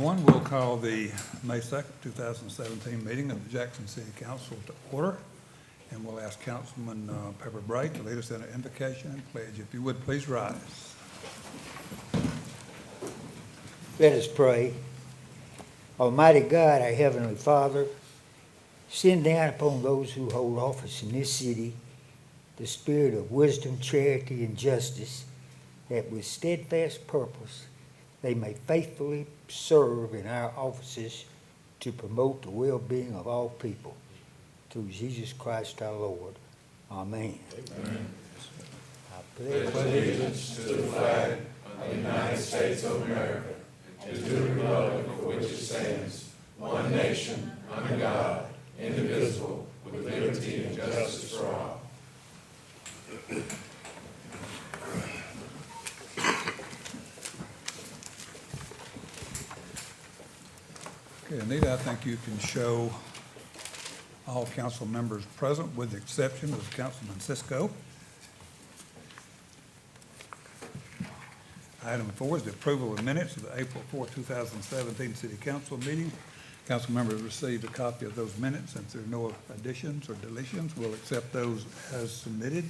everyone. We'll call the May 2nd, 2017 meeting of the Jackson City Council to order. And we'll ask Councilman Pepper Bright to lead us in an invocation and pledge. If you would, please rise. Let us pray. Almighty God, our Heavenly Father, send down upon those who hold office in this city the spirit of wisdom, charity, and justice, that with steadfast purpose they may faithfully serve in our offices to promote the well-being of all people. Through Jesus Christ our Lord. Amen. Amen. I pledge Allegiance to the flag of the United States of America and to the republic for which it stands, one nation, under God, indivisible, with liberty and justice for all. Okay, Anita, I think you can show all council members present with the exception of Councilman Cisco. Item 4 is the approval of minutes of the April 4, 2017 City Council meeting. Council members received a copy of those minutes. Since there are no additions or deletions, we'll accept those as submitted.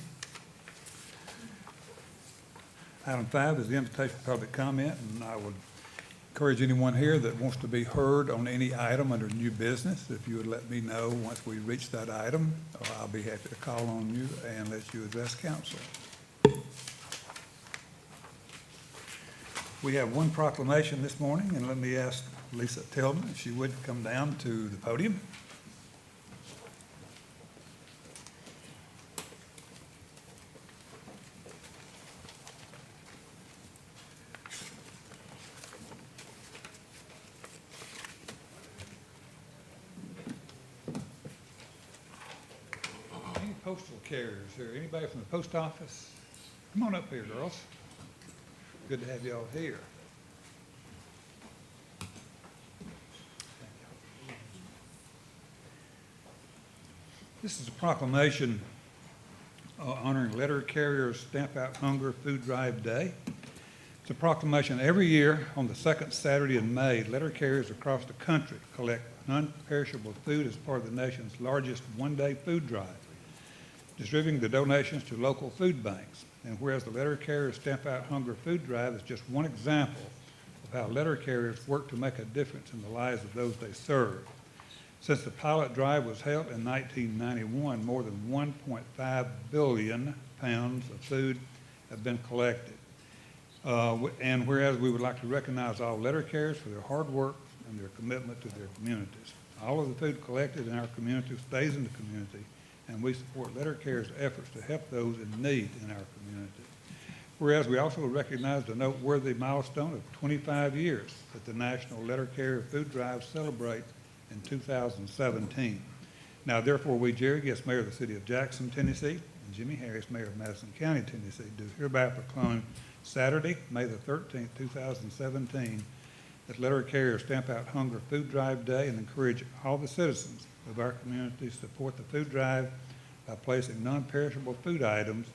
Item 5 is the invitation for public comment, and I would encourage anyone here that wants to be heard on any item under new business, if you would let me know once we reach that item, I'll be happy to call on you and let you address council. We have one proclamation this morning, and let me ask Lisa Tillman if she would come down to the podium. Any postal carriers here? Anybody from the post office? Come on up here, girls. Good to have you all here. This is a proclamation honoring letter carriers Stamp Out Hunger Food Drive Day. It's a proclamation every year on the second Saturday in May. Letter carriers across the country collect non-perishable food as part of the nation's largest one-day food drive, distributing the donations to local food banks. And whereas the Letter Carriers Stamp Out Hunger Food Drive is just one example of how letter carriers work to make a difference in the lives of those they serve. Since the pilot drive was held in 1991, more than 1.5 billion pounds of food have been collected. And whereas we would like to recognize all letter carriers for their hard work and their commitment to their communities. All of the food collected in our community stays in the community, and we support letter carriers' efforts to help those in need in our community. Whereas we also recognize the noteworthy milestone of 25 years that the National Letter Carrier Food Drive celebrates in 2017. Now, therefore, we, Jerry Guest, Mayor of the City of Jackson, Tennessee, and Jimmy Harris, Mayor of Madison County, Tennessee, do hereby proclaim Saturday, May the 13th, 2017, as Letter Carrier Stamp Out Hunger Food Drive Day, and encourage all the citizens of our community to support the food drive by placing non-perishable food items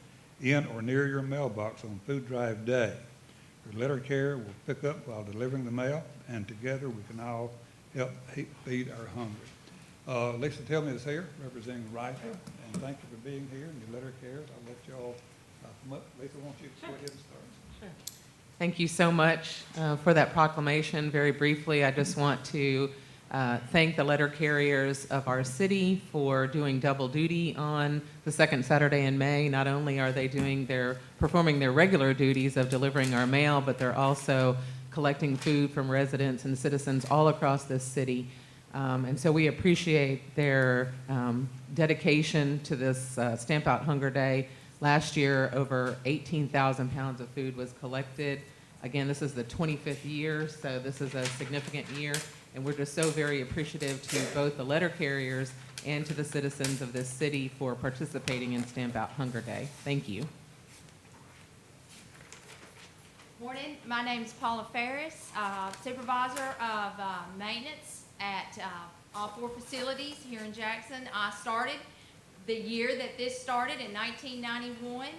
in or near your mailbox on Food Drive Day. Your letter carrier will pick up while delivering the mail, and together we can all help feed our hungry. Lisa Tillman is here representing Rifle, and thank you for being here and your letter carriers. I'll let you all come up. Lisa, won't you go ahead and start? Sure. Thank you so much for that proclamation. Very briefly, I just want to thank the letter carriers of our city for doing double duty on the second Saturday in May. Not only are they performing their regular duties of delivering our mail, but they're also collecting food from residents and citizens all across this city. And so we appreciate their dedication to this Stamp Out Hunger Day. Last year, over 18,000 pounds of food was collected. Again, this is the 25th year, so this is a significant year. And we're just so very appreciative to both the letter carriers and to the citizens of this city for participating in Stamp Out Hunger Day. Thank you. Morning, my name is Paula Ferris, supervisor of maintenance at all four facilities here in Jackson. I started the year that this started in 1991.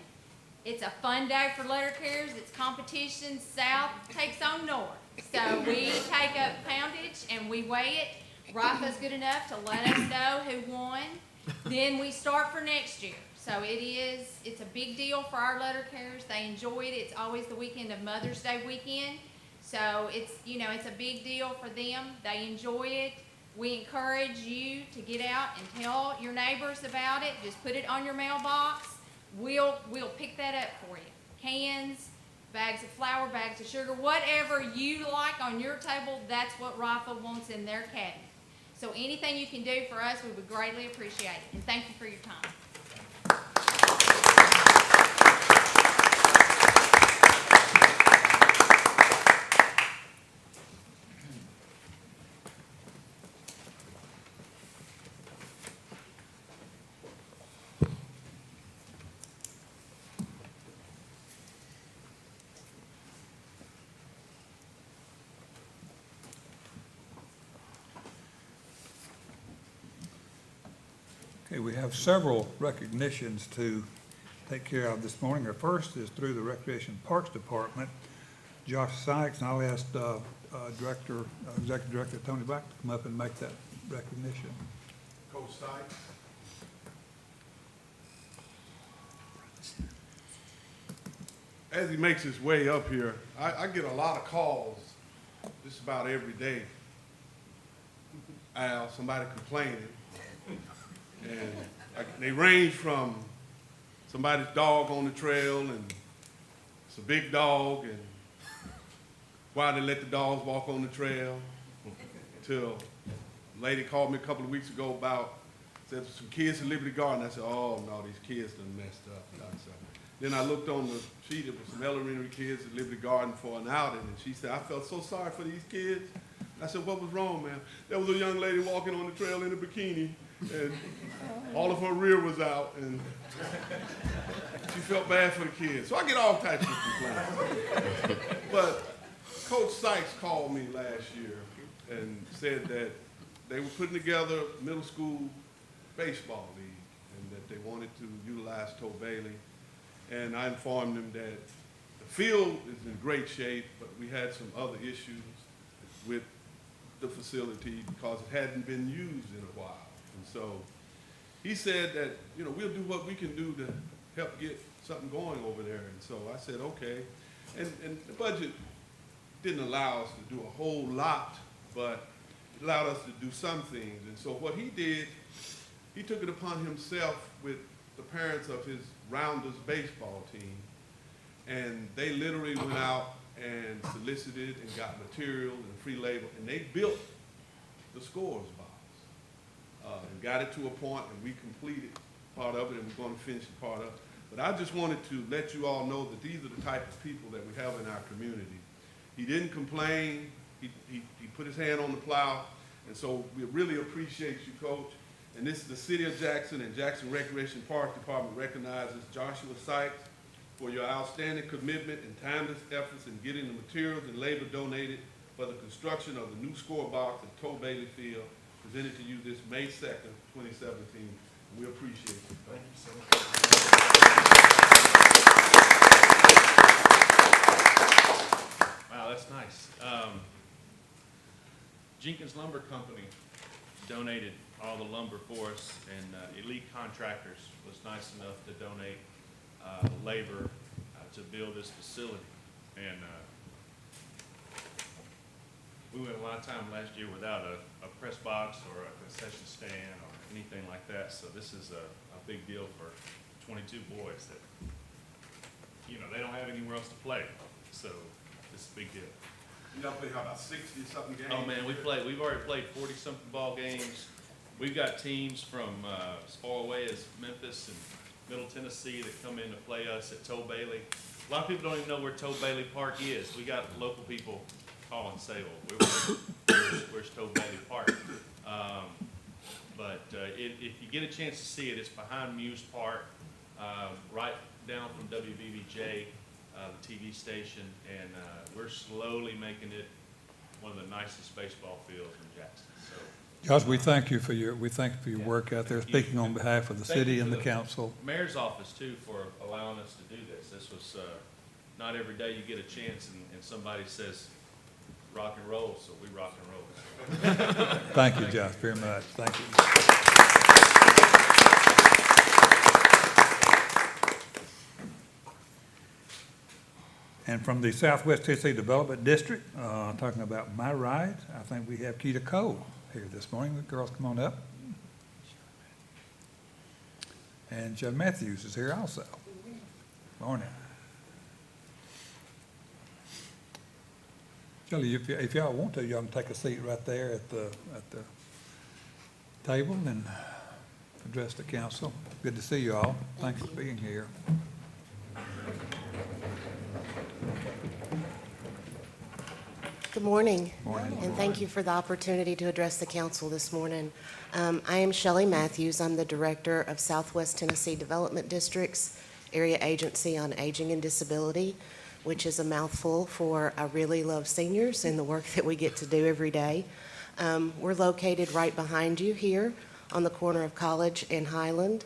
It's a fun day for letter carriers. It's competition. South takes on North. So we take up we weigh it. Rafa's good enough to let us know who won. Then we start for next year. So it's a big deal for our letter carriers. They enjoy it. It's always the weekend of Mother's Day weekend. So it's a big deal for them. They enjoy it. We encourage you to get out and tell your neighbors about it. Just put it on your mailbox. We'll pick that up for you. Cans, bags of flour, bags of sugar, whatever you like on your table, that's what Rafa wants in their cabinet. So anything you can do for us, we would greatly appreciate it. And thank you for your time. Okay, we have several recognitions to take care of this morning. Our first is through the Recreation and Parks Department. Josh Sykes, and I'll ask Executive Director Tony Black to come up and make that recognition. Coach Sykes. As he makes his way up here, I get a lot of calls just about every day. Al, somebody complaining. And they range from somebody's dog on the trail, and it's a big dog, and why they let the dogs walk on the trail, till a lady called me a couple of weeks ago about, said some kids in Liberty Garden. I said, oh no, these kids done messed up. Then I looked on the sheet, it was some elementary kids at Liberty Garden for an outing, and she said, I felt so sorry for these kids. I said, what was wrong, man? There was a young lady walking on the trail in a bikini, and all of her rear was out, and she felt bad for the kids. So I get all types of complaints. But Coach Sykes called me last year and said that they were putting together a middle school baseball league and that they wanted to utilize Toe Bailey. And I informed them that the field is in great shape, but we had some other issues with the facility because it hadn't been used in a while. And so he said that, we'll do what we can do to help get something going over there. And so I said, okay. And the budget didn't allow us to do a whole lot, but it allowed us to do some things. And so what he did, he took it upon himself with the parents of his Rounders baseball team, and they literally went out and solicited and got material and free labor, and they built the scores box and got it to a point, and we completed part of it, and we're going to finish part of it. But I just wanted to let you all know that these are the type of people that we have in our community. He didn't complain. He put his hand on the plow, and so we really appreciate you, Coach. And this is the City of Jackson and Jackson Recreation Park Department recognizes Joshua Sykes for your outstanding commitment and timeless efforts in getting the materials and labor donated for the construction of the new score box at Toe Bailey Field, presented to you this May 2nd, 2017. We appreciate you. Thank you so much. Wow, that's nice. Jenkins Lumber Company donated all the lumber for us, and Elite Contractors was nice enough to donate labor to build this facility. And we went a lot of time last year without a press box or a concession stand or anything like that, so this is a big deal for 22 boys that, they don't have anywhere else to play, so this is a big deal. You know, play about 60-something games? Oh man, we've already played 40-something ball games. We've got teams from as far away as Memphis and Middle Tennessee that come in to play us at Toe Bailey. A lot of people don't even know where Toe Bailey Park is. We got local people call and say, well, where's Toe Bailey Park? But if you get a chance to see it, it's behind Muse Park, right down from WBBJ, the TV station, and we're slowly making it one of the nicest baseball fields in Jackson. So, Josh, we thank you for your work out there, Thank you. speaking on behalf of the Thank city you and for the the council. Mayor's office too for allowing us to do this. This was not every day you get a chance and somebody says rock and roll, so we rock and roll. Thank you, Josh, very much. Thank you. And from the Southwest Tennessee Development District, talking about My Ride, I think we have Keita Cole here this morning. The girls, come on up. And Joe Matthews is here also. Morning. Shelley, if y'all want to, y'all can take a seat right there at the table and address the council. Good to see you all. Thanks for being here. Good morning. Morning. And thank you for the opportunity to address the council this morning. I am Shelley Matthews. I'm the Director of Southwest Tennessee Development District's Area Agency on Aging and Disability, which is a mouthful for I really love seniors and the work that we get to do every day. We're located right behind you here on the corner of College and Highland.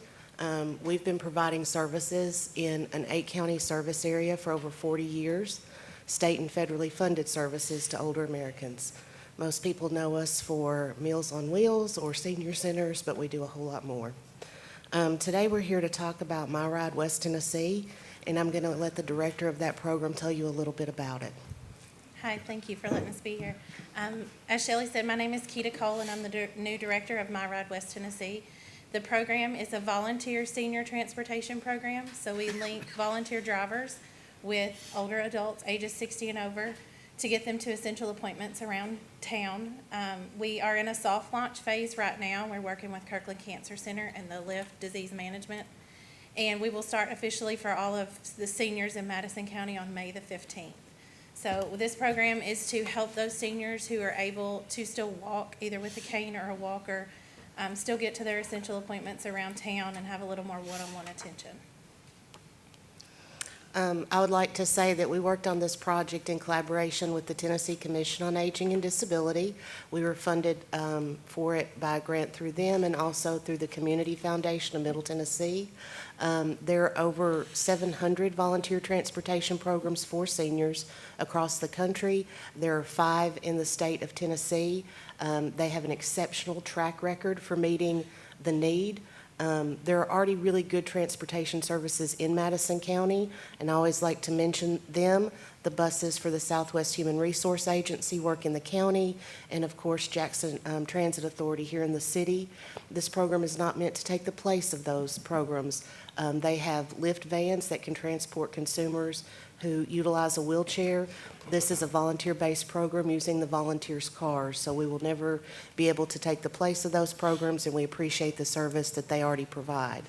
We've been providing services in an 8-county service area for over 40 years. State and federally funded services to older Americans. Most people know us for Meals on Wheels or senior centers, but we do a whole lot more. Today we're here to talk about My Ride West Tennessee, and I'm going to let the director of that program tell you a little bit about it. Hi, thank you for letting us be here. As Shelley said, my name is Keita Cole, and I'm the new director of My Ride West Tennessee. The program is a volunteer senior transportation program, so we link volunteer drivers with older adults ages 60 and over to get them to essential appointments around town. We are in a soft launch phase right now. We're working with Kirkland Cancer Center and the LIFT Disease Management. And we will start officially for all of the seniors in Madison County on May the 15th. So this program is to help those seniors who are able to still walk, either with a cane or a walker, still get to their essential appointments around town and have a little more one-on-one attention. I would like to say that we worked on this project in collaboration with the Tennessee Commission on Aging and Disability. We were funded for it by a grant through them and also through the Community Foundation of Middle Tennessee. There are over 700 volunteer transportation programs for seniors across the country. There are 5 in the state of Tennessee. They have an exceptional track record for meeting the need. There are already really good transportation services in Madison County, and I always like to mention them. The buses for the Southwest Human Resource Agency work in the county, and of course Jackson Transit Authority here in the city. This program is not meant to take the place of those programs. They have lift vans that can transport consumers who utilize a wheelchair. This is a volunteer-based program using the volunteers' cars, so we will never be able to take the place of those programs, and we appreciate the service that they already provide.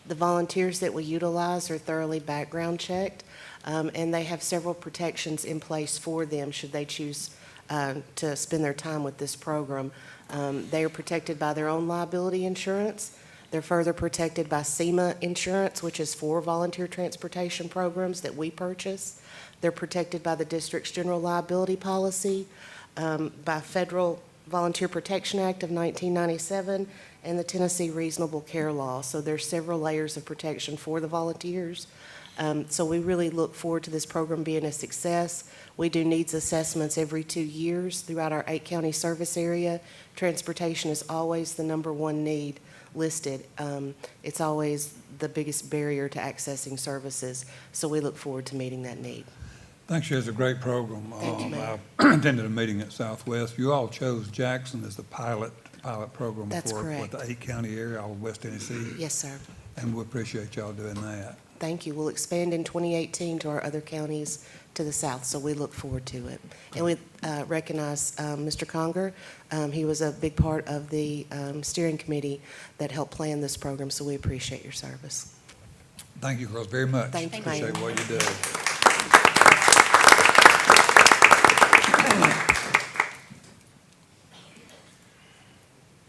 The volunteers that we utilize are thoroughly background checked, and they have several protections in place for them should they choose to spend their time with this program. They are protected by their own liability insurance. They're further protected by SEMA insurance, which is for volunteer transportation programs that we purchase. They're protected by the district's general liability policy, by Federal Volunteer Protection Act of 1997, and the Tennessee Reasonable Care Law. So there's several layers of protection for the volunteers. So we really look forward to this program being a success. We do needs assessments every 2 years throughout our 8-county service area. Transportation is always the #1 need listed. It's always the biggest barrier to accessing services, so we look forward to meeting that need. Thanks, it's a great program. Thank you, ma'am. I attended a meeting at Southwest. You all chose Jackson as the pilot program That's for correct. the 8-county area, all of West Tennessee. Yes, sir. And we appreciate y'all doing that. Thank you. We'll expand in 2018 to our other counties to the south, so we look forward to it. And we recognize Mr. Conger. He was a big part of the steering committee that helped plan this program, so we appreciate your service. Thank you, girls, very much. Thank you, Appreciate ma'am. what you do.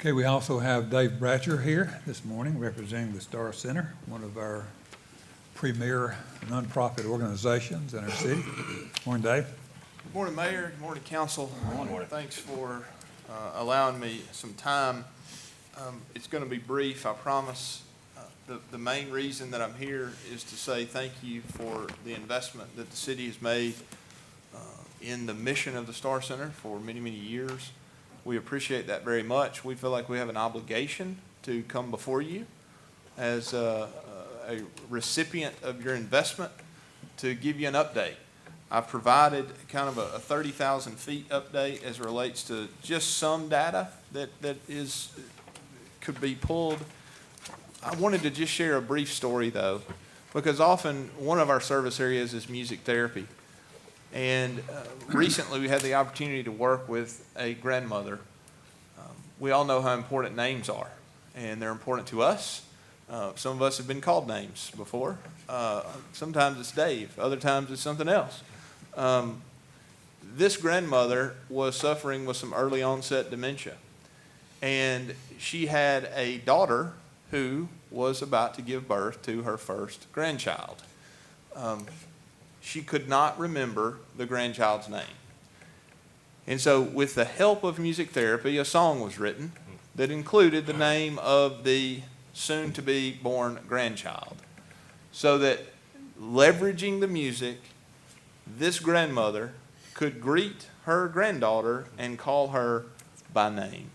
Okay, we also have Dave Bratcher here this morning representing the Star Center, one of our premier nonprofit organizations in our city. Morning, Dave. Good morning, Mayor. Good morning, Council. Thanks for allowing me some time. It's going to be brief, I promise. The main reason that I'm here is to say thank you for the investment that the city has made in the mission of the Star Center for many, many years. We appreciate that very much. We feel like we have an obligation to come before you as a recipient of your investment to give you an update. I've provided kind of a 30,000 feet update as it relates to just some data that could be pulled. I wanted to just share a brief story though, because often one of our service areas is music therapy. And recently we had the opportunity to work with a grandmother. We all know how important names are, and they're important to us. Some of us have been called names before. Sometimes it's Dave, other times it's something else. This grandmother was suffering with some early onset dementia, and she had a daughter who was about to give birth to her first grandchild. She could not remember the grandchild's name. And so with the help of music therapy, a song was written that included the name of the soon-to-be born grandchild, so that leveraging the music, this grandmother could greet her granddaughter and call her by name.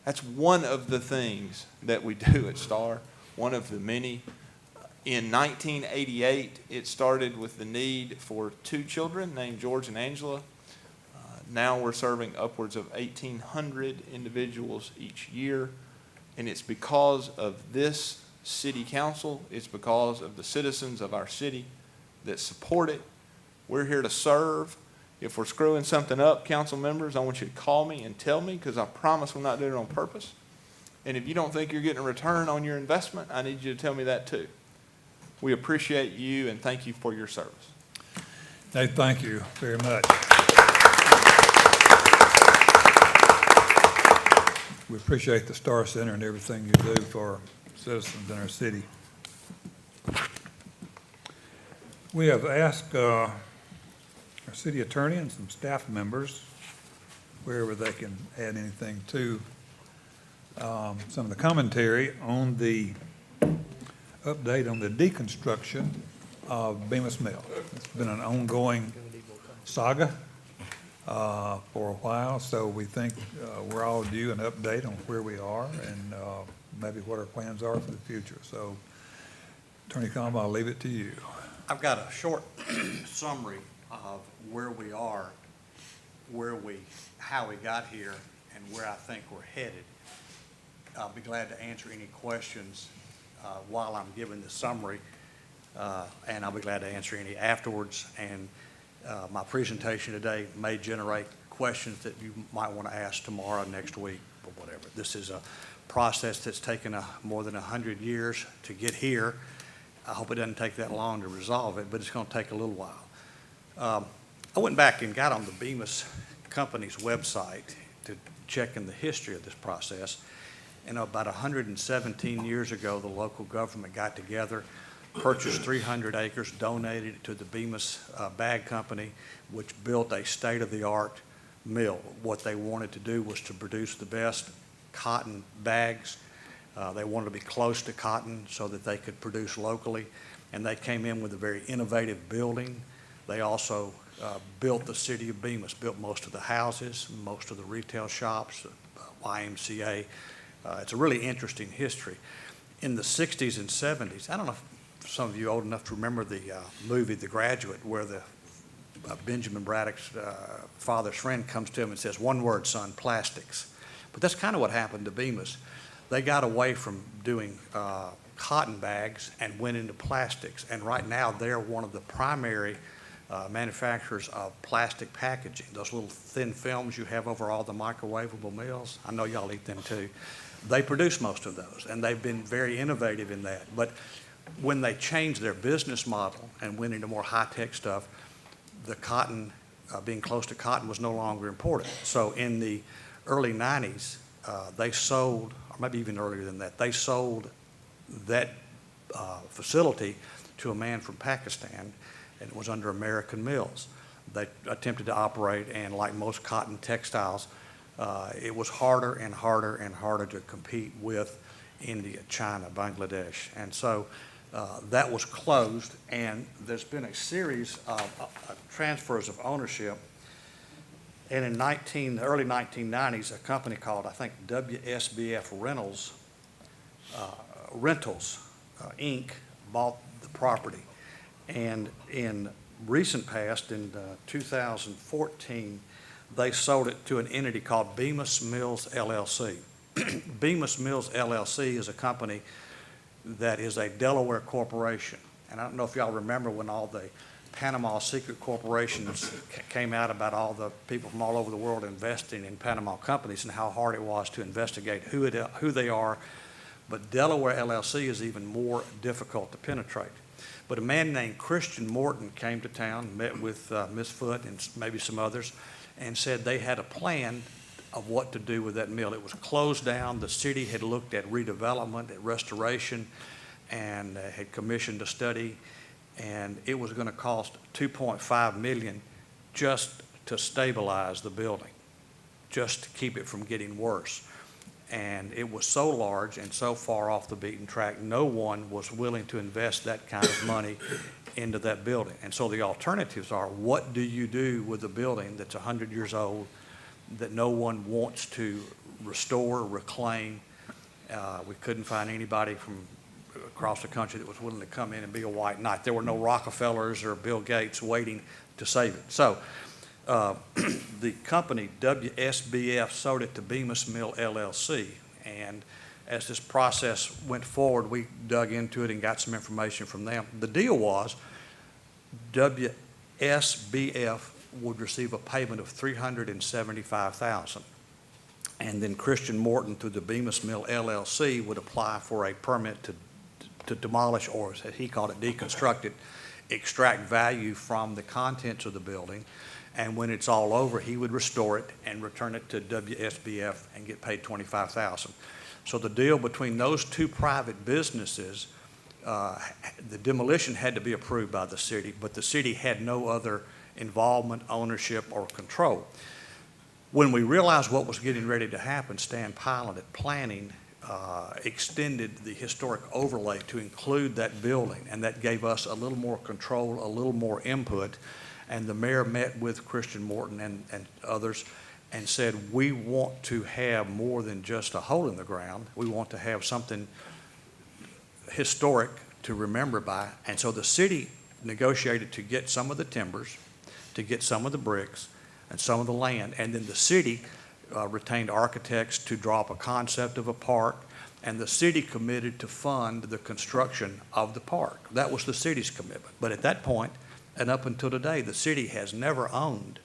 That's one of the things that we do at STAR, one of the many. In 1988, it started with the need for 2 children named George and Angela. Now we're serving upwards of 1,800 individuals each year. And it's because of this city council, it's because of the citizens of our city that support it. We're here to serve. If we're screwing something up, council members, I want you to call me and tell me, because I promise we're not doing it on purpose. And if you don't think you're getting a return on your investment, I need you to tell me that too. We appreciate you and thank you for your service. Dave, thank you very much. We appreciate the Star Center and everything you do for citizens in our city. We have asked our city attorney and some staff members, wherever they can add anything to some of the commentary on the update on the deconstruction of Bemis Mill. It's been an ongoing saga for a while, so we think we're all due an update on where we are and maybe what our plans are for the future. So, Attorney Combe, I'll leave it to you. I've got a short summary of where we are, how we got here, and where I think we're headed. I'll be glad to answer any questions while I'm giving the summary, and I'll be glad to answer any afterwards. And my presentation today may generate questions that you might want to ask tomorrow, next week, or whatever. This is a process that's taken more than 100 years to get here. I hope it doesn't take that long to resolve it, but it's going to take a little while. I went back and got on the Bemis Company's website to check in the history of this process. And about 117 years ago, the local government got together, purchased 300 acres, donated it to the Bemis Bag Company, which built a state-of-the-art mill. What they wanted to do was to produce the best cotton bags. They wanted to be close to cotton so that they could produce locally, and they came in with a very innovative building. They also built the city of Bemis, built most of the houses, most of the retail shops, YMCA. It's a really interesting history. In the 60s and 70s, I don't know if some of you are old enough to remember the movie The Graduate, where the Benjamin Braddock's father's friend comes to him and says, "One word, son, plastics." But that's kind of what happened to Bemis. They got away from doing cotton bags and went into plastics. And right now, they're one of the primary manufacturers of plastic packaging. Those little thin films you have over all the microwavable meals, I know y'all eat them too. They produce most of those, and they've been very innovative in that. But when they changed their business model and went into more high-tech stuff, the cotton, being close to cotton, was no longer important. So in the early 90s, they sold, or maybe even earlier than that, they sold that facility to a man from Pakistan, and it was under American Mills. They attempted to operate, and like most cotton textiles, it was harder and harder and harder to compete with India, China, Bangladesh. And so that was closed, and there's been a series of transfers of ownership. And in the early 1990s, a company called, I think, WSBF Rentals, Inc., bought the property. And in recent past, in 2014, they sold it to an entity called Bemis Mills LLC. Bemis Mills LLC is a company that is a Delaware corporation. And I don't know if y'all remember when all the Panama secret corporations came out about all the people from all over the world investing in Panama companies and how hard it was to investigate who they are. But Delaware LLC is even more difficult to penetrate. But a man named Christian Morton came to town, met with Ms. Foote and maybe some others, and said they had a plan of what to do with that mill. It was closed down. The city had looked at redevelopment, at restoration, and had commissioned a study, and it was going to cost $2.5 million just to stabilize the building, just to keep it from getting worse. And it was so large and so far off the beaten track, no one was willing to invest that kind of money into that building. And so the alternatives are, what do you do with a building that's 100 years old that no one wants to restore, reclaim? We couldn't find anybody from across the country that was willing to come in and be a white knight. There were no Rockefellers or Bill Gates waiting to save it. So the company WSBF sold it to Bemis Mill LLC, and as this process went forward, we dug into it and got some information from them. The deal was WSBF would receive a payment of $375,000, and then Christian Morton through the Bemis Mill LLC would apply for a permit to demolish, or as he called it, deconstruct it, extract value from the contents of the building, and when it's all over, he would restore it and return it to WSBF and get paid $25,000. So the deal between those two private businesses, the demolition had to be approved by the city, but the city had no other involvement, ownership, or control. When we realized what was getting ready to happen, Stan Pilot at Planning extended the historic overlay to include that building, and that gave us a little more control, a little more input. And the mayor met with Christian Morton and others and said, we want to have more than just a hole in the ground. We want to have something historic to remember by. And so the city negotiated to get some of the timbers, to get some of the bricks, and some of the land. And then the city retained architects to draw up a concept of a park, and the city committed to fund the construction of the park. That was the city's commitment. But at that point, and up until today, the city has never owned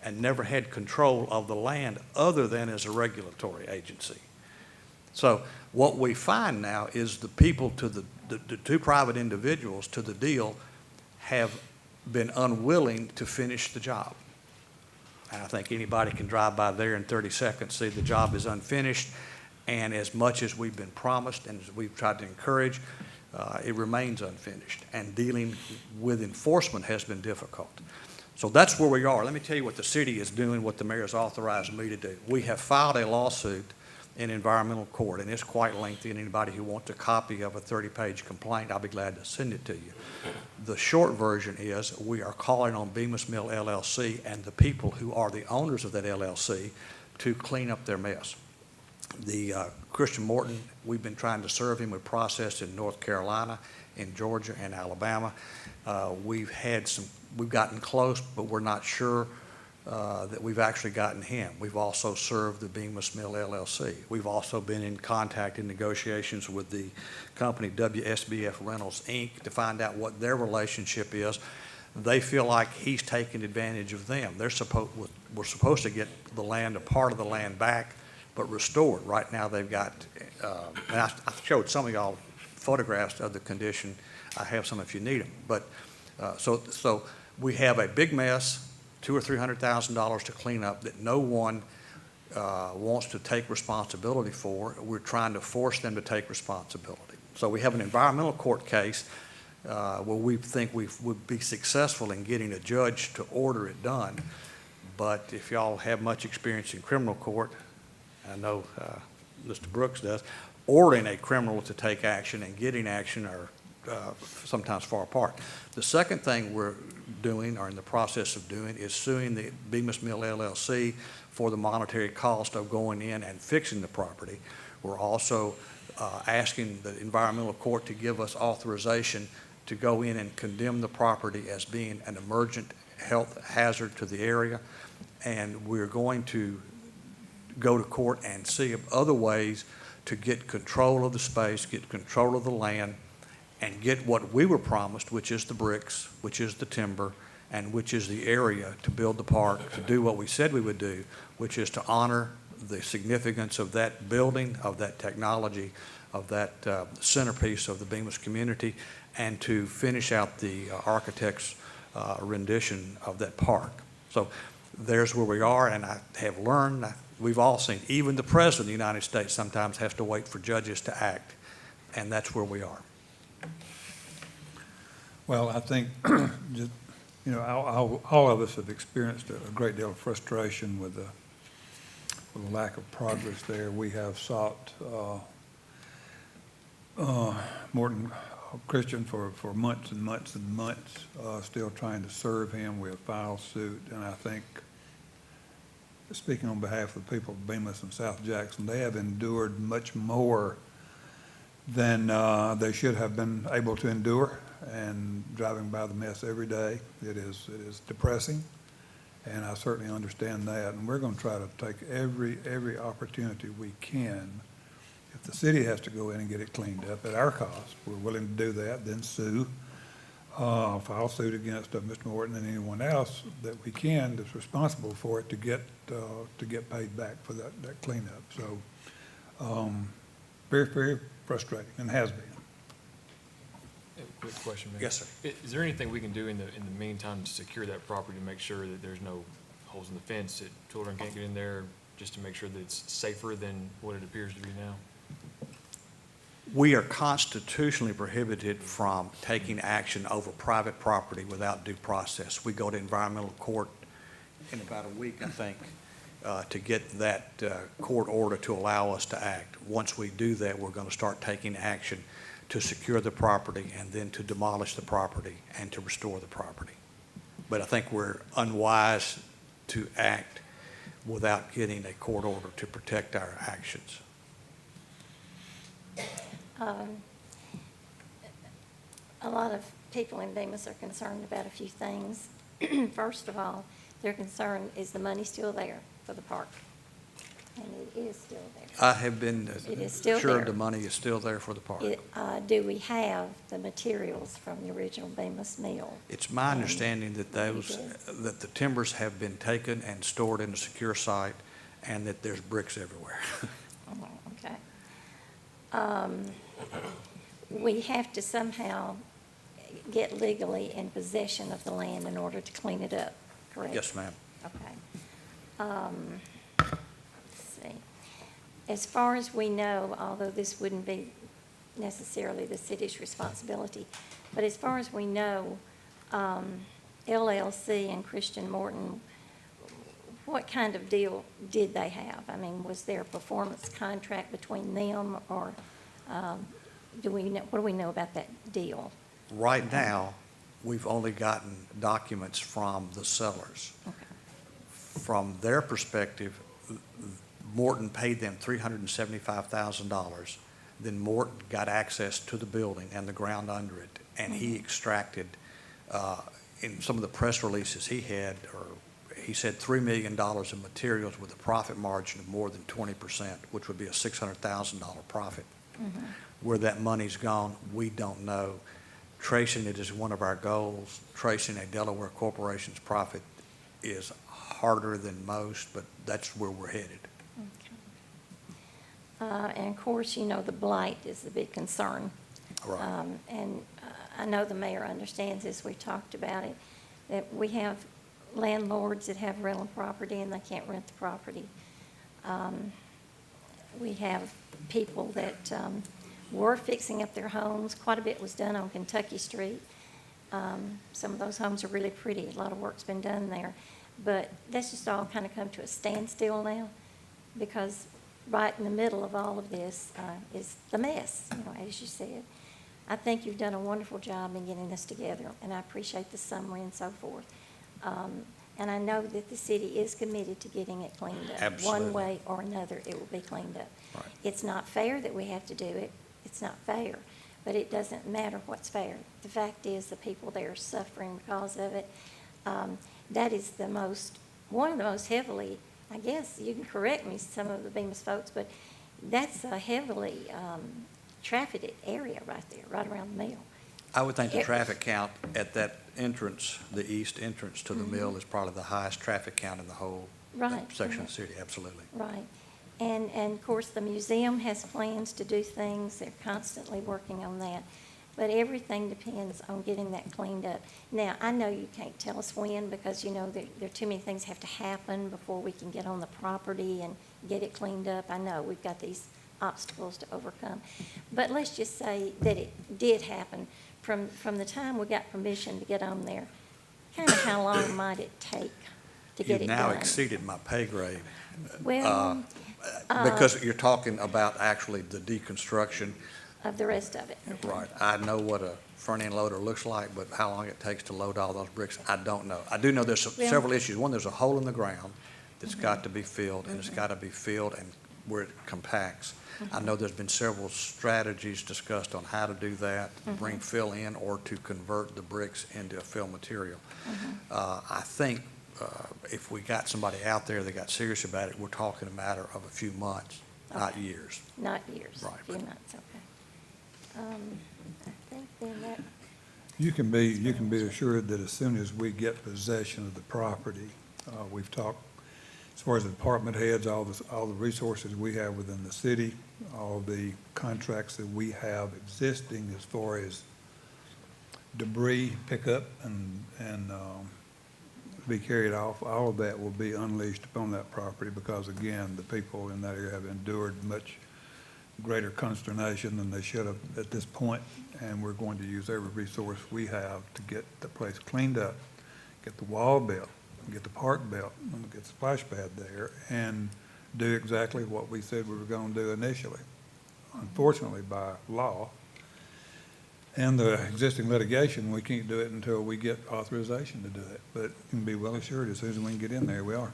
and never had control of the land other than as a regulatory agency. So what we find now is the people to the two private individuals to the deal have been unwilling to finish the job. And I think anybody can drive by there in 30 seconds, see the job is unfinished, and as much as we've been promised and as we've tried to encourage, it remains unfinished, and dealing with enforcement has been difficult. So that's where we are. Let me tell you what the city is doing, what the mayor has authorized me to do. We have filed a lawsuit in environmental court, and it's quite lengthy, and anybody who wants a copy of a 30-page complaint, I'll be glad to send it to you. The short version is we are calling on Bemis Mill LLC and the people who are the owners of that LLC to clean up their mess. The Christian Morton, we've been trying to serve him with process in North Carolina, in Georgia, and Alabama. We've gotten close, but we're not sure that we've actually gotten him. We've also served the Bemis Mill LLC. We've also been in contact in negotiations with the company WSBF Rentals, Inc. to find out what their relationship is. They feel like he's taking advantage of them. We're supposed to get the land, a part of the land back, but restored. Right now they've got, and I showed some of y'all photographs of the condition. I have some if you need them. But so we have a big mess, $200,000 or $300,000 to clean up that no one wants to take responsibility for. We're trying to force them to take responsibility. So we have an environmental court case where we think we would be successful in getting a judge to order it done. But if y'all have much experience in criminal court, I know Mr. Brooks does, ordering a criminal to take action and getting action are sometimes far apart. The second thing we're doing, or in the process of doing, is suing the Bemis Mill LLC for the monetary cost of going in and fixing the property. We're also asking the environmental court to give us authorization to go in and condemn the property as being an emergent health hazard to the area. And we're going to go to court and see other ways to get control of the space, get control of the land, and get what we were promised, which is the bricks, which is the timber, and which is the area to build the park, to do what we said we would do, which is to honor the significance of that building, of that technology, of that centerpiece of the Bemis community, and to finish out the architect's rendition of that park. So there's where we are, and I have learned, we've all seen, even the President of the United States sometimes has to wait for judges to act, and that's where we are. Well, I think, just, you know, all of us have experienced a great deal of frustration with the lack of progress there. We have sought Morton Christian for months and months and months, still trying to serve him. We have filed suit, and I think, speaking on behalf of the people of Bemis and South Jackson, they have endured much more than they should have been able to endure. And driving by the mess every day, it is depressing, and I certainly understand that. And we're going to try to take every opportunity we can. If the city has to go in and get it cleaned up at our cost, we're willing to do that. Then sue, file suit against Mr. Morton and anyone else that we can that's responsible for it to get paid back for that cleanup. So very, very frustrating, and has been. Quick question, Mayor. Yes, sir. Is there anything we can do in the meantime to secure that property, to make sure that there's no holes in the fence, that children can't get in there, just to make sure that it's safer than what it appears to be now? We are constitutionally prohibited from taking action over private property without due process. We go to environmental court in about a week, I think, to get that court order to allow us to act. Once we do that, we're going to start taking action to secure the property and then to demolish the property and to restore the property. But I think we're unwise to act without getting a court order to protect our actions. A lot of people in Bemis are concerned about a few things. First of all, their concern is the money still there for the park? And it is still there. I have been It is still sure there. the money is still there for the park. Do we have the materials from the original Bemis Mill? It's my understanding that that the timbers have been taken and stored in a secure site, and that there's bricks everywhere. Oh, okay. We have to somehow get legally in possession of the land in order to clean it up, correct? Yes, ma'am. Okay. Let's see. As far as we know, although this wouldn't be necessarily the city's responsibility, but as far as we know, LLC and Christian Morton, what kind of deal did they have? I mean, was there a performance contract between them, or what do we know about that deal? Right now, we've only gotten documents from the sellers. Okay. From their perspective, Morton paid them $375,000. Then Morton got access to the building and the ground under it, and he extracted, in some of the press releases he had, or he said $3 million in materials with a profit margin of more than 20%, which would be a $600,000 profit. Mm-hmm. Where that money's gone, we don't know. Tracing it is one of our goals. Tracing a Delaware corporation's profit is harder than most, but that's where we're headed. Okay. And of course, you know, the blight is the big concern. Right. I know the mayor understands this, we talked about it, that we have landlords that have rental property and they can't rent the property. We have people that were fixing up their homes. Quite a bit was done on Kentucky Street. Some of those homes are really pretty. A lot of work's been done there. But that's just all kind of come to a standstill now, because right in the middle of all of this is the mess, you know, as you said. I think you've done a wonderful job in getting this together, and I appreciate the summary and so forth. And I know that the city is committed to getting it cleaned up. Absolutely. One way or another, it will be cleaned up. Right. It's not fair that we have to do it. It's not fair, but it doesn't matter what's fair. The fact is, the people there are suffering because of it. That is one of the most heavily, I guess, you can correct me, some of the Bemis folks, but that's a heavily trafficked area right there, right around the mill. I would think the traffic count at that entrance, the east entrance to the mill, is probably the highest traffic count in the whole Right. section of the city, absolutely. Right. And of course, the museum has plans to do things. They're constantly working on that. But everything depends on getting that cleaned up. Now, I know you can't tell us when because, you know, there are too many things have to happen before we can get on the property and get it cleaned up. I know we've got these obstacles to overcome. But let's just say that it did happen. From the time we got permission to get on there, kind of how long might it take to get it You've done? now exceeded my pay grade. Well, Because you're talking about actually the deconstruction. of the rest of it. Right. I know what a front-end loader looks like, but how long it takes to load all those bricks, I don't know. I do know there's Well- several issues. One, there's a hole in the ground that's got to be filled, and it's got to be filled and where it compacts. I know there's been several strategies discussed on how to do that, to bring fill in or to convert the bricks into a fill material. I think if we got somebody out there that got serious about it, we're talking a matter of a few months, not Okay. years. Not years, Right, a few but- months, okay. I think then that, You can be assured that as soon as we get possession of the property, we've talked, as far as the department heads, all the resources we have within the city, all the contracts that we have existing as far as debris pickup and be carried off, all of that will be unleashed upon that property because, again, the people in that area have endured much greater consternation than they should have at this point, and we're going to use every resource we have to get the place cleaned up, get the wall built, get the park built, and get the splash pad there, and do exactly what we said we were going to do initially. Unfortunately, by law and the existing litigation, we can't do it until we get authorization to do it. But you can be well assured, as soon as we can get in there, we are.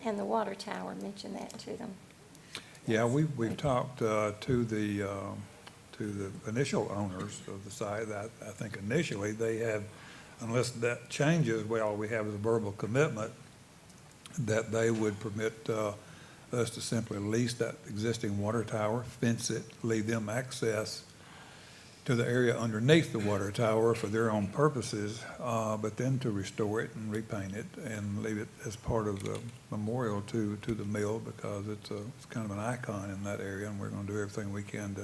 and the water tower, mention that to them. Yeah, we've talked to the initial owners of the site. I think initially they have, unless that changes, well, all we have is a verbal commitment that they would permit us to simply lease that existing water tower, fence it, leave them access to the area underneath the water tower for their own purposes, but then to restore it and repaint it and leave it as part of the memorial to the mill because it's kind of an icon in that area, and we're going to do everything we can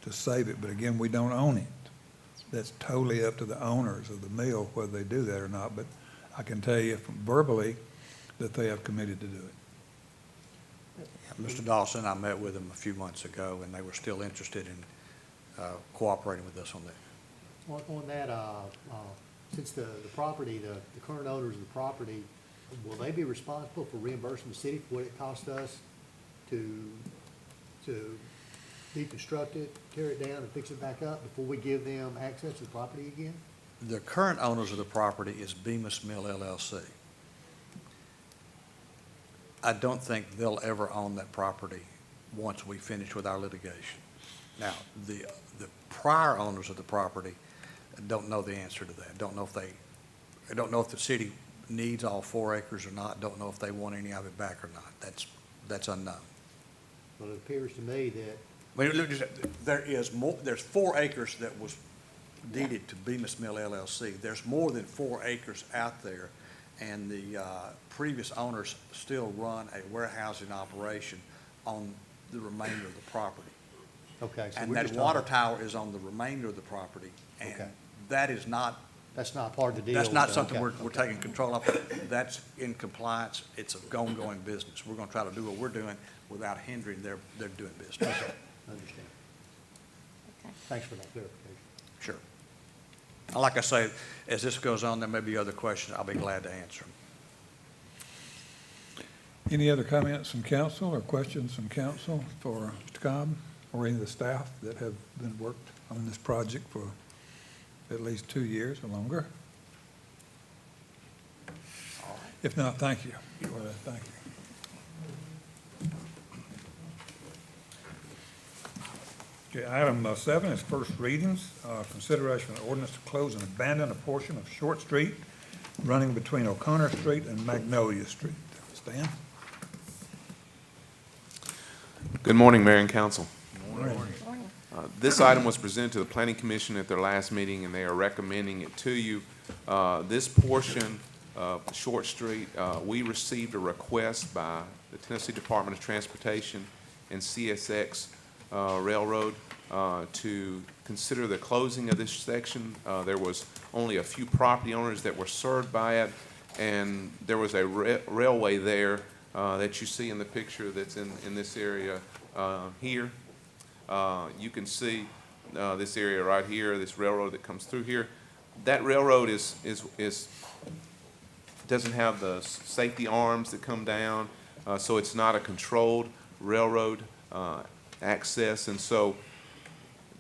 to save it. But again, we don't own it. That's totally up to the owners of the mill whether they do that or not. But I can tell you verbally that they have committed to do it. Mr. Dawson, I met with them a few months ago, and they were still interested in cooperating with us on that. On that, since the property, the current owners of the property, will they be responsible for reimbursing the city for what it cost us to deconstruct it, tear it down, and fix it back up before we give them access to the property again? The current owners of the property is Bemis Mill LLC. I don't think they'll ever own that property once we finish with our litigation. Now, the prior owners of the property don't know the answer to that. Don't know if the city needs all 4 acres or not. Don't know if they want any of it back or not. That's unknown. Well, it appears to me that Well, look, there's 4 acres that was deeded to Bemis Mill LLC. There's more than 4 acres out there, and the previous owners still run a warehousing operation on the remainder of the property. okay, so And we're that just water talking, tower is on the remainder of the property, and Okay. that is not, that's not part of the deal. that's not so, something okay, we're taking control of. That's in compliance. It's an ongoing business. We're gonna try to do what we're doing without hindering their doing business. Okay, understand. Okay. Thanks for that clarification. Sure. And like I say, as this goes on, there may be other questions. I'll be glad to answer them. Any other comments from council or questions from council for Mr. Cobb? or any of the staff that have been worked on this project for at least 2 years or longer? If not, thank you. Thank you. Okay, item 7 is first readings. Consideration of ordinance to close and abandon a portion of Short Street running between O'Connor Street and Magnolia Street. Stan? Good morning, Mayor and Council. Morning. This item was presented to the Planning Commission at their last meeting, and they are recommending it to you. This portion of Short Street, we received a request by the Tennessee Department of Transportation and CSX Railroad to consider the closing of this section. There was only a few property owners that were served by it, and there was a railway there that you see in the picture that's in this area here. You can see this area right here, this railroad that comes through here. That railroad doesn't have the safety arms that come down, so it's not a controlled railroad access. And so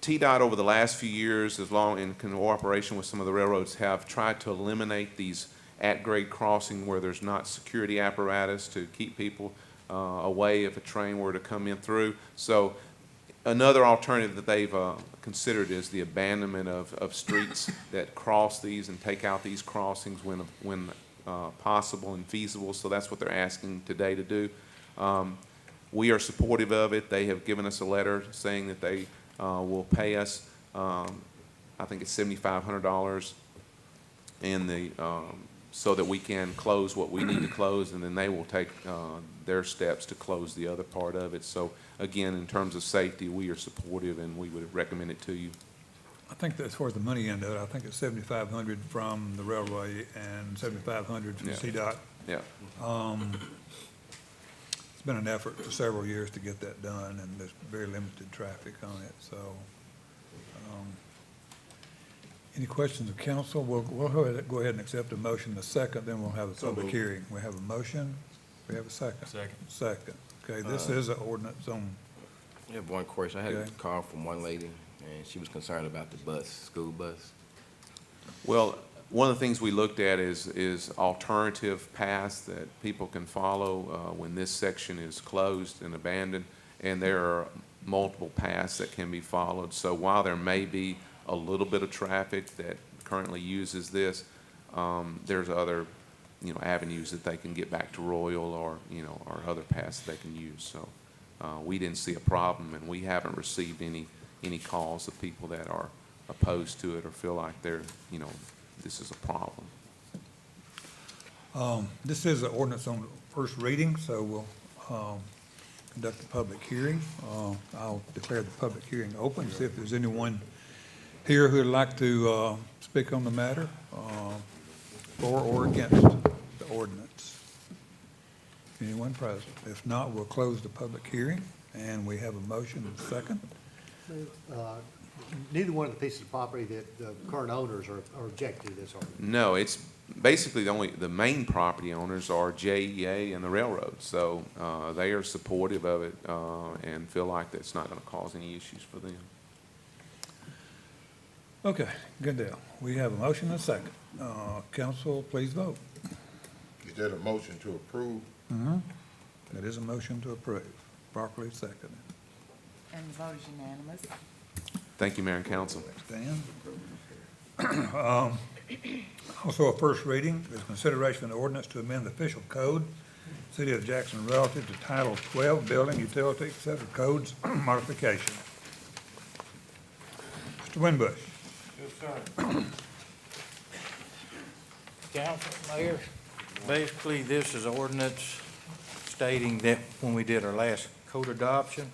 TDOT over the last few years, as long in cooperation with some of the railroads, have tried to eliminate these at-grade crossing where there's not security apparatus to keep people away if a train were to come in through. So another alternative that they've considered is the abandonment of streets that cross these and take out these crossings when possible and feasible. So that's what they're asking today to do. We are supportive of it. They have given us a letter saying that they will pay us, I think it's $7,500 in the so that we can close what we need to close, and then they will take their steps to close the other part of it. So again, in terms of safety, we are supportive, and we would recommend it to you. I think that as far as the money end of it, I think it's $7,500 from the railway and $7,500 from Yeah. CDOT. Yeah. It's been an effort for several years to get that done, and there's very limited traffic on it, so. Any questions of council? We'll go ahead and accept a motion, the second, then we'll have a public hearing. We have a motion, we have a second. Second. Okay, this is an ordinance on, I have one question. I had Okay. a call from one lady, and she was concerned about the bus, school bus. Well, one of the things we looked at is alternative paths that people can follow when this section is closed and abandoned, and there are multiple paths that can be followed. So while there may be a little bit of traffic that currently uses this, there's other, avenues that they can get back to Royal or other paths that they can use. So we didn't see a problem, and we haven't received any calls of people that are opposed to it or feel like this is a problem. this is an ordinance on first reading, so we'll conduct a public hearing. I'll declare the public hearing open, see if there's anyone here who'd like to speak on the matter, for or against the ordinance. Anyone present? If not, we'll close the public hearing, and we have a motion and a second. Neither one of the pieces of property that the current owners are objecting to this ordinance. No, it's basically the main property owners are JEA and the railroad. So they are supportive of it and feel like that's not going to cause any issues for them. Okay, good deal. We have a motion and a second. Council, please vote. Is that a motion to approve? That is a motion to approve, properly seconded. And the vote is unanimous. Thank you, Mayor and Council. Stan? Also, a first reading is consideration of an ordinance to amend the official code, City of Jackson relative to Title 12, Building, Utility, etc. Codes modification. Mr. Winbush? Yes, sir. Council, Mayor, basically, this is ordinance stating that when we did our last code adoption,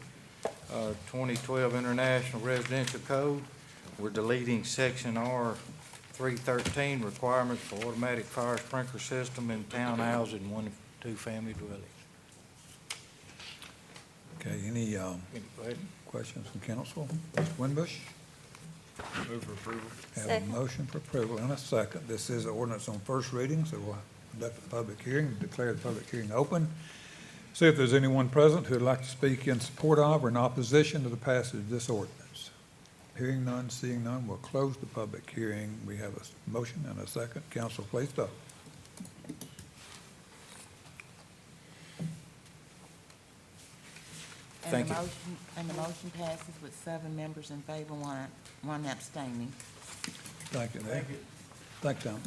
2012 International Residential Code, we're deleting section R 313, requirements for automatic fire sprinkler system in townhouses and 1- and 2-family dwellings. Okay, any Any questions? questions from council? Mr. Winbush? Move for approval. Have a Second. motion for approval and a second. This is an ordinance on first reading, so we'll conduct a public hearing, declare the public hearing open. See if there's anyone present who'd like to speak in support of or in opposition to the passage of this ordinance. Hearing none, seeing none, we'll close the public hearing. We have a motion and a second. Council, please vote. Thank you. And the motion passes with 7 members in favor, one abstaining. Thank you, Dave. Thank you, Tom.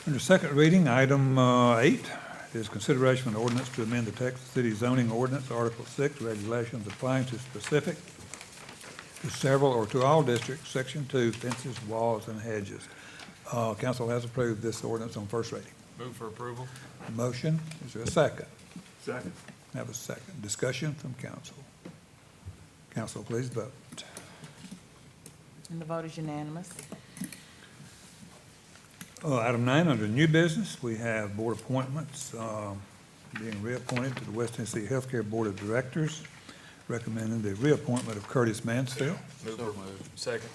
Under second reading, item 8 is consideration of an ordinance to amend the Texas City zoning ordinance, Article 6, regulations applying to specific, to several, or to all districts, Section 2, fences, walls, and hedges. Council has approved this ordinance on first reading. Move for approval. Motion, is there a second? Second. Have a second. Discussion from council. Council, please vote. And the vote is unanimous. Item 9, under new business, we have board appointments being reappointed to the West Tennessee Healthcare Board of Directors, recommending the reappointment of Curtis Mansfield. Move for second.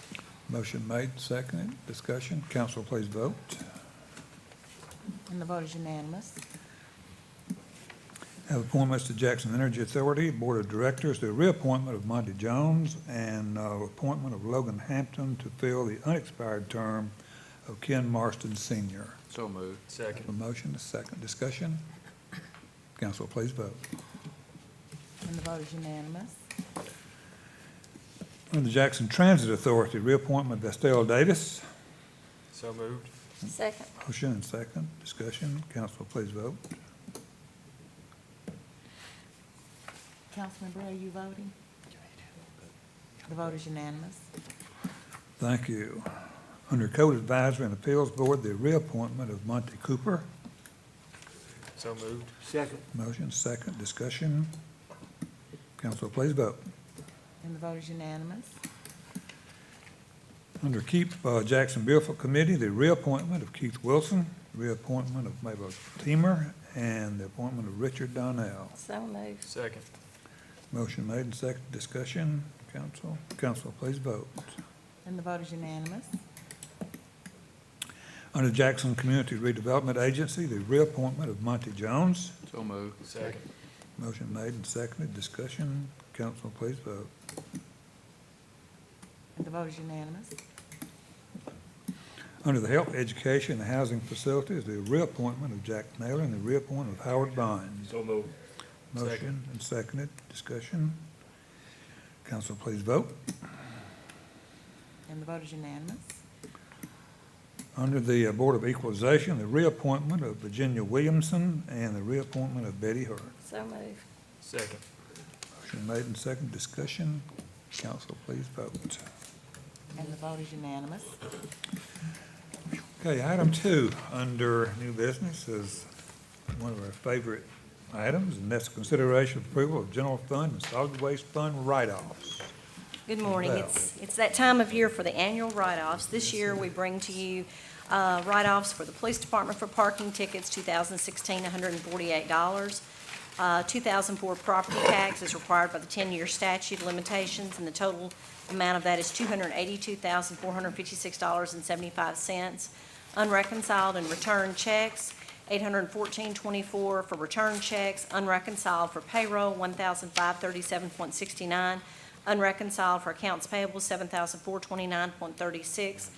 Motion made, seconded. Discussion. Council, please vote. And the vote is unanimous. Have appointments to Jackson Energy Authority Board of Directors, the reappointment of Monty Jones, and appointment of Logan Hampton to fill the unexpired term of Ken Marston Sr. So moved. Second. A motion, a second. Discussion. Council, please vote. And the vote is unanimous. Under the Jackson Transit Authority, reappointment of Estelle Davis. So moved. Second. Motion and second. Discussion. Council, please vote. Councilman Bray, are you voting? The vote is unanimous. Thank you. Under Code Advisory and Appeals Board, the reappointment of Monty Cooper. So moved. Second. Motion, second. Discussion. Council, please vote. And the vote is unanimous. Under Keep Jackson Beautiful Committee, the reappointment of Keith Wilson, reappointment of Mabel Teamer, and the appointment of Richard Donnell. So moved. Second. Motion made and second. Discussion. Council. Council, please vote. And the vote is unanimous. Under Jackson Community Redevelopment Agency, the reappointment of Monty Jones. So moved. Second. Motion made and seconded. Discussion. Council, please vote. And the vote is unanimous. Under the Health, Education, and Housing Facilities, the reappointment of Jack Naylor and the reappointment of Howard Bynes. So moved. Motion and seconded. Discussion. Council, please vote. And the vote is unanimous. Under the Board of Equalization, the reappointment of Virginia Williamson and the reappointment of Betty Hurd. So moved. Second. Motion made and seconded. Discussion. Council, please vote. And the vote is unanimous. Okay, item 2 under new business is one of our favorite items, and that's consideration of approval of general fund and solid waste fund write-offs. Good morning. Val. It's that time of year for the annual write-offs. This year, we bring to you write-offs for the police department for parking tickets, 2016, $148. 2004 property tax is required by the 10-year statute of limitations, and the total amount of that is $282,456.75. Unreconciled and returned checks, $814.24 for return checks. Unreconciled for payroll, $1,537.69. Unreconciled for accounts payable, $7,429.36.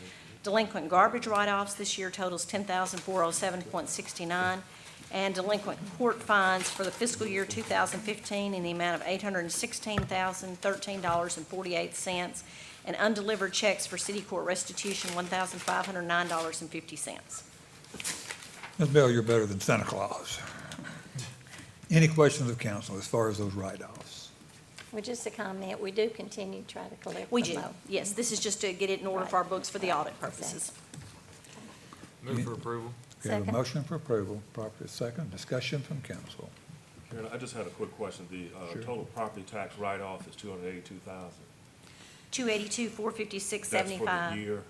Delinquent garbage write-offs this year totals $10,407.69. And delinquent court fines for the fiscal year 2015 in the amount of $816,013.48. And undelivered checks for city court restitution, $1,509.50. Ms. Bell, you're better than Santa Claus. Any questions of council as far as those write-offs? Well, just a comment, we do continue to try to collect We them, do, though. yes. This is just to get it in order for our books for the audit purposes. Move for approval. We have a Second. motion for approval, properly second. Discussion from council. Mayor, I just had a quick question. The Sure. total property tax write-off is $282,000. $282,456.75. That's for the year?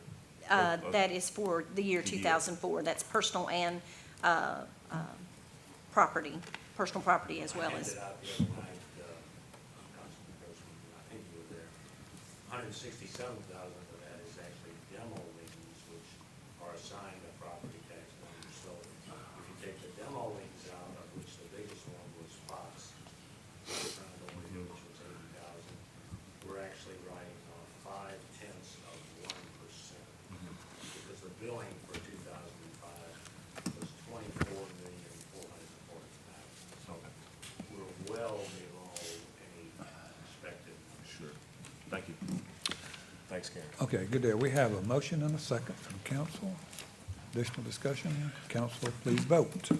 That is for the year The year. 2004. That's personal and property, personal property as well as. I think you were there. $167,000 of that is actually demo liens, which are assigned a property tax number. So if you take the demo liens out, of which the biggest one was $500,000, takes care. Okay, good deal. We have a motion and a second from council. Additional discussion? Council, please vote.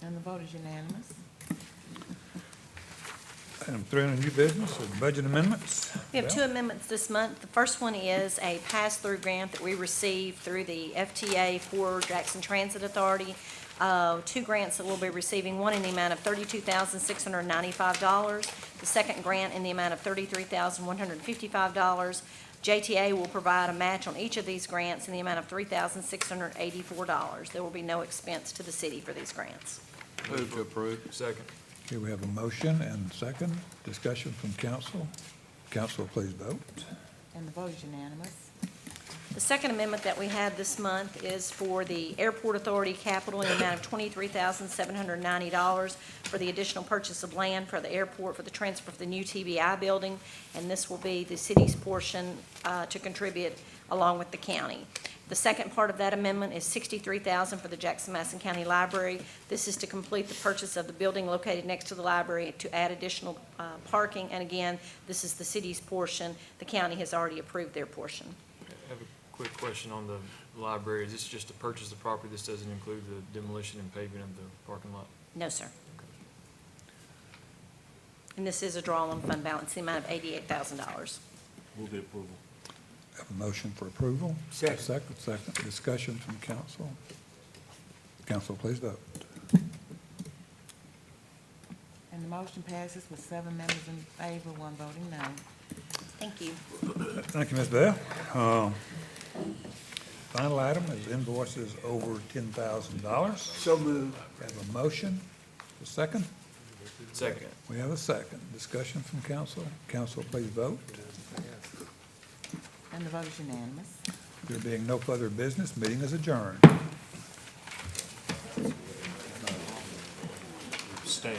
And the vote is unanimous. Item 3 on new business are budget amendments. We have Val? 2 amendments this month. The first one is a pass-through grant that we received through the FTA for Jackson Transit Authority. 2 grants that we'll be receiving, one in the amount of $32,695. The second grant in the amount of $33,155. JTA will provide a match on each of these grants in the amount of $3,684. There will be no expense to the city for these grants. Move to approve. Second. Okay, we have a motion and second. Discussion from council. Council, please vote. And the vote is unanimous. The second amendment that we have this month is for the Airport Authority capital in the amount of $23,790 for the additional purchase of land for the airport for the transfer of the new TBI building, and this will be the city's portion to contribute along with the county. The second part of that amendment is $63,000 for the Jackson-Madison County Library. This is to complete the purchase of the building located next to the library to add additional parking, and again, this is the city's portion. The county has already approved their portion. I have a quick question on the library. Is this just to purchase the property? This doesn't include the demolition and paving of the parking lot? No, sir. And this is a draw on fund balance, the amount of $88,000. Move the approval. Have a motion for approval. Second. Second. Discussion from council. Council, please vote. And the motion passes with 7 members in favor, 1 voting no. Thank you. Thank you, Ms. Bell. Final item is invoices over $10,000. So moved. Have a motion. A second. Second. We have a second. Discussion from council. Council, please vote. And the vote is unanimous. There being no further business, meeting is adjourned. Stand.